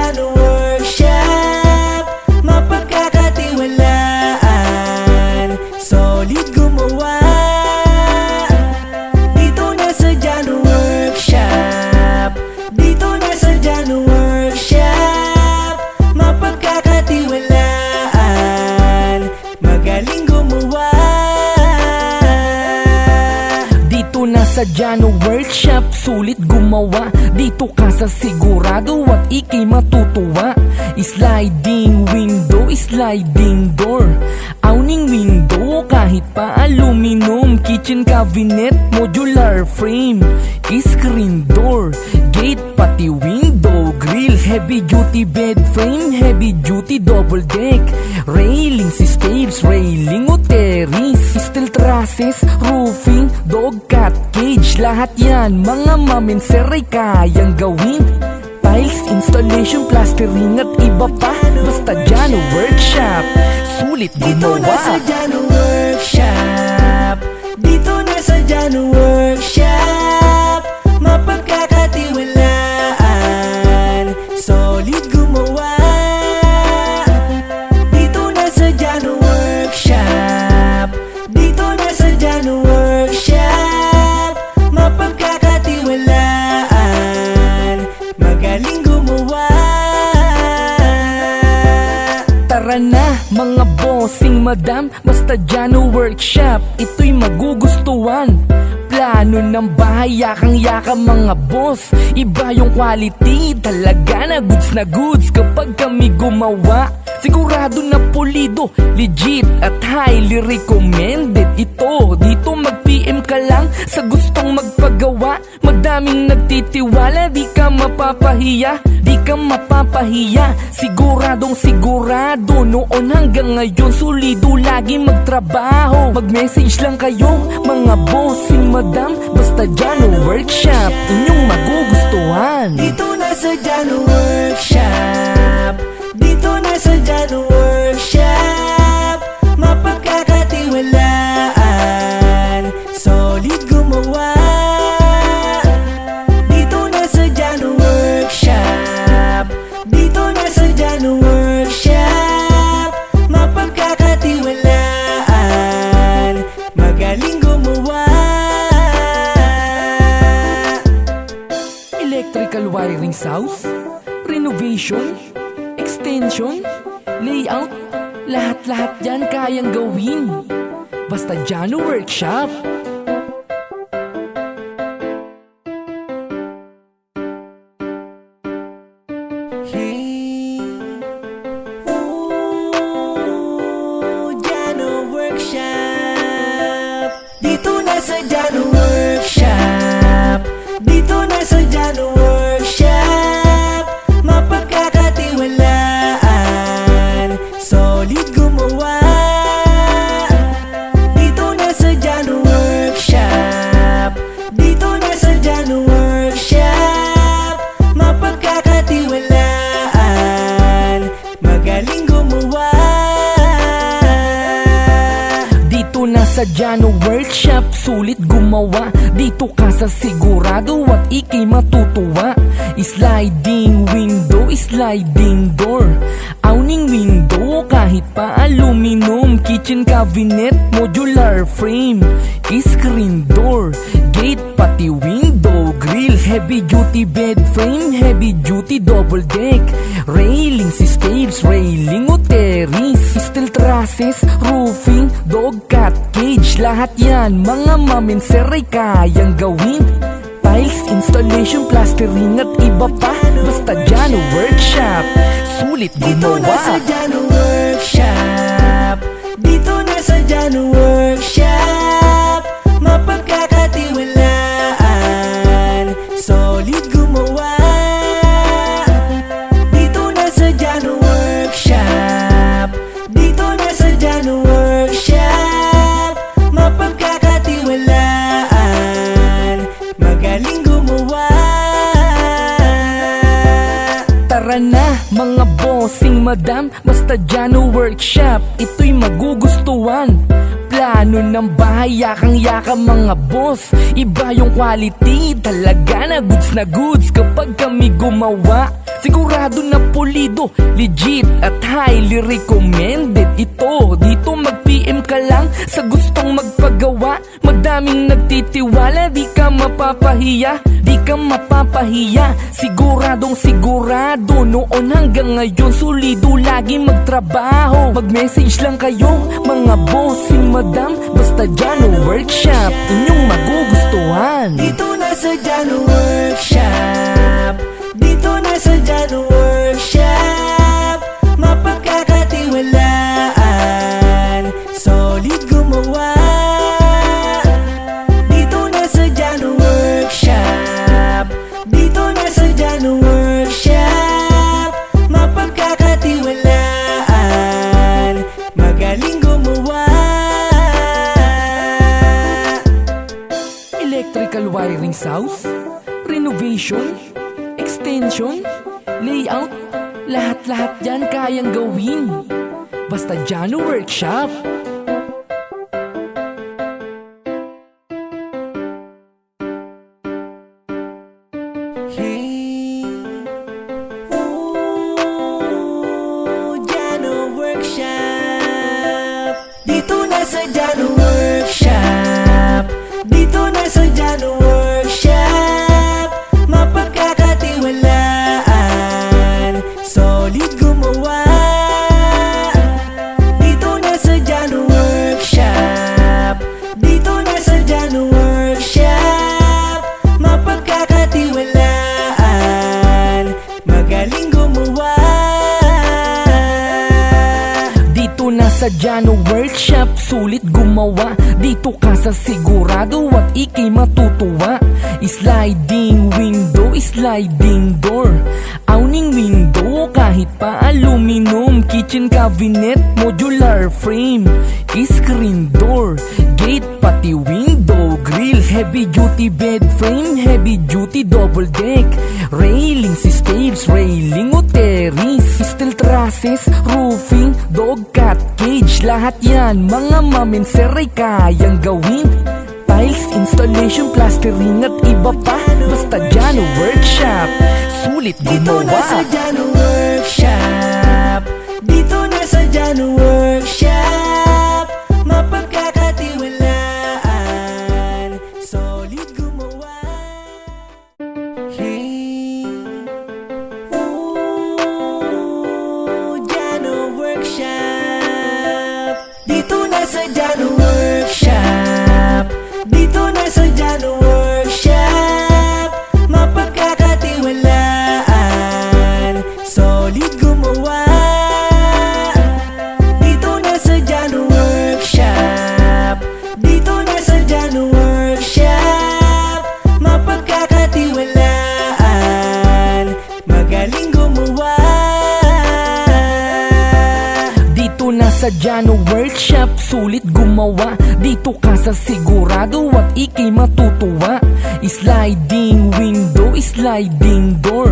Jano Workshop, mapagkakatiwalaan, solid gumawa. Dito na sa Jano Workshop, dito na sa Jano Workshop, mapagkakatiwalaan, magaling gumawa. Dito na sa Jano Workshop, sulit gumawa. Dito ka sa sigurado at ika'y matutuwa. Sliding window, sliding door, awning window kahit pa aluminum, kitchen cabinet, modular frame, screen door, gate pati window grills, heavy duty bed frame, heavy duty double deck, railings, stairs, railing o terrace, steel trusses, roofing, dog cat cage, lahat yan mga mamenser ay kayang gawin. Tiles, installation, plastering at iba pa, basta Jano Workshop, sulit Dito na sa gumawa. Jano Workshop, dito na sa Jano Workshop, mapagkakatiwalaan, solid gumawa. Dito na sa Jano Workshop, dito na sa Jano Workshop, mapagkakatiwalaan, magaling gumawa. Tara na mga bossing madam, basta Jano Workshop, ito'y magugustuhan. Plano ng bahay, yakang-yaka mga boss, iba yung quality, talaga na goods kapag kami gumawa. Sigurado na pulido, legit at highly recommended. Ito, dito mag-PM ka lang sa gustong magpagawa. Madaming nagtitiwala, di ka mapapahiya, di ka mapapahiya. Siguradong sigurado, noon hanggang ngayon solido lagi magtrabaho. Mag-message lang kayo mga bossing madam, basta Jano Workshop, inyong magugustuhan. Dito na sa Jano Workshop, dito na sa Jano Workshop, mapagkakatiwalaan, solid gumawa. Dito na sa Jano Workshop, dito na sa Jano Workshop, mapagkakatiwalaan, magaling gumawa. Electrical wiring house, renovation, extension, layout, lahat-lahat yan kayang gawin, basta Jano Workshop. Hey, Jano Workshop, dito na sa Jano Workshop, dito na sa Jano Workshop, mapagkakatiwalaan, solid gumawa. Dito na sa Jano Workshop, dito na sa Jano Workshop, mapagkakatiwalaan, magaling gumawa. Dito na sa Jano Workshop, sulit gumawa. Dito ka sa sigurado at ika'y matutuwa. Sliding window, sliding door, awning window kahit pa aluminum, kitchen cabinet, modular frame, screen door, gate pati window grills, heavy duty bed frame, heavy duty double deck, railings, stairs, railing o terrace, steel trusses, roofing, dog cat cage, lahat yan mga mamenser ay kayang gawin. Tiles, installation, plastering at iba pa, basta Jano Workshop, sulit Dito na sa gumawa. Jano Workshop, dito na sa Jano Workshop, mapagkakatiwalaan, solid gumawa. Dito na sa Jano Workshop, dito na sa Jano Workshop, mapagkakatiwalaan, magaling gumawa. Tara na mga bossing madam, basta Jano Workshop, ito'y magugustuhan. Plano ng bahay, yakang-yaka mga boss, iba yung quality, talaga na goods kapag kami gumawa. Sigurado na pulido, legit at highly recommended. Ito, dito mag-PM ka lang sa gustong magpagawa. Madaming nagtitiwala, di ka mapapahiya. Di ka mapapahiya, siguradong sigurado. Noon hanggang ngayon, solido lagi magtrabaho. Mag-message lang kayo, mga bossing madam. Basta Jano Workshop, inyong magugustuhan. Dito na sa Jano Workshop, dito na sa Jano Workshop, mapagkakatiwalaan, solid gumawa. Dito na sa Jano Workshop, dito na sa Jano Workshop, mapagkakatiwalaan, magaling gumawa. Electrical wiring house, renovation, extension, layout, lahat-lahat yan kayang gawin. Basta Jano Workshop. Hey, ooh, Jano Workshop. Dito na sa Jano Workshop, dito na sa Jano Workshop, mapagkakatiwalaan, solid gumawa. Dito na sa Jano Workshop, dito na sa Jano Workshop, mapagkakatiwalaan, magaling gumawa. Dito na sa Jano Workshop, sulit gumawa. Dito ka sa sigurado at ikay matutuwa. Sliding window, sliding door, awning window kahit pa aluminum, kitchen cabinet, modular frame, screen door, gate pati window grills, heavy duty bed frame, heavy duty double deck, railings, stairs, railing o terrace, steel trusses, roofing, dog cat cage, lahat yan mga mamenser ay kayang gawin. Tiles, installation, plastering at iba pa, basta Jano Workshop, sulit Dito na sa gumawa. Jano Workshop, dito na sa Jano Workshop, mapagkakatiwalaan, solid gumawa. Hey, ooh, Jano Workshop. Dito na sa Jano Workshop, dito na sa Jano Workshop, mapagkakatiwalaan, solid gumawa. Dito na sa Jano Workshop, dito na sa Jano Workshop, mapagkakatiwalaan, magaling gumawa. Dito na sa Jano Workshop, sulit gumawa. Dito ka sa sigurado at ikay matutuwa. Sliding window, sliding door,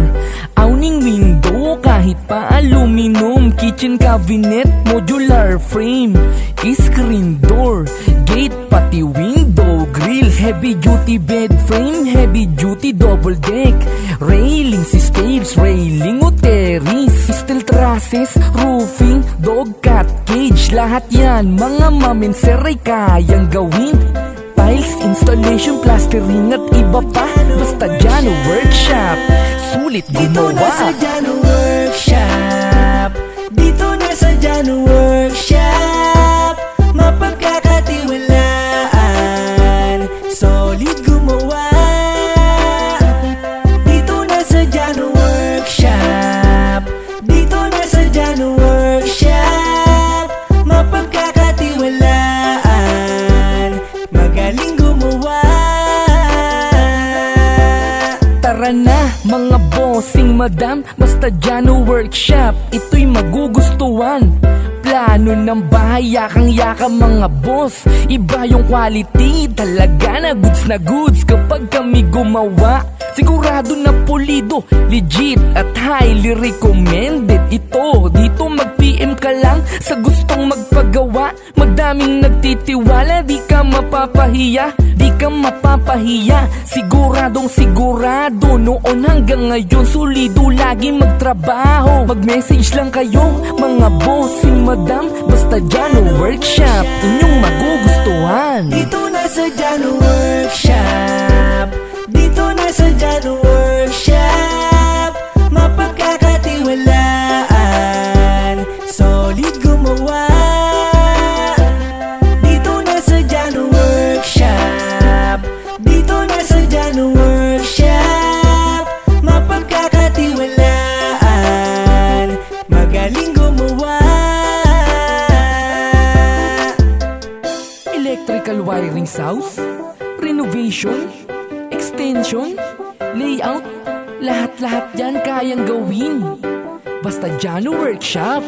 awning window kahit pa aluminum, kitchen cabinet, modular frame, screen door, gate pati window grills, heavy duty bed frame, heavy duty double deck, railings, stairs, railing o terrace, steel trusses, roofing, dog cat cage, lahat yan mga mamenser ay kayang gawin. Tiles, installation, plastering at iba pa, basta Jano Workshop, sulit Dito na sa gumawa. Jano Workshop, dito na sa Jano Workshop, mapagkakatiwalaan, solid gumawa. Dito na sa Jano Workshop, dito na sa Jano Workshop, mapagkakatiwalaan, magaling gumawa. Tara na mga bossing madam, basta Jano Workshop, ito'y magugustuhan. Plano ng bahay, yakang-yaka mga boss, iba yung quality, talaga na goods kapag kami gumawa. Sigurado na pulido, legit at highly recommended. Ito, dito mag-PM ka lang sa gustong magpagawa. Madaming nagtitiwala, di ka mapapahiya. Di kang mapapahiya. Siguradong sigurado, noon hanggang ngayon solido lagi magtrabaho. Mag-message lang kayo, mga bossing madam, basta Jano Workshop, inyong magugustuhan. Dito na sa Jano Workshop, dito na sa Jano Workshop, mapagkakatiwalaan, solid gumawa. Dito na sa Jano Workshop, dito na sa Jano Workshop, mapagkakatiwalaan, magaling gumawa. Electrical wiring house, renovation, extension, layout, lahat-lahat yan kayang gawin. Basta Jano Workshop.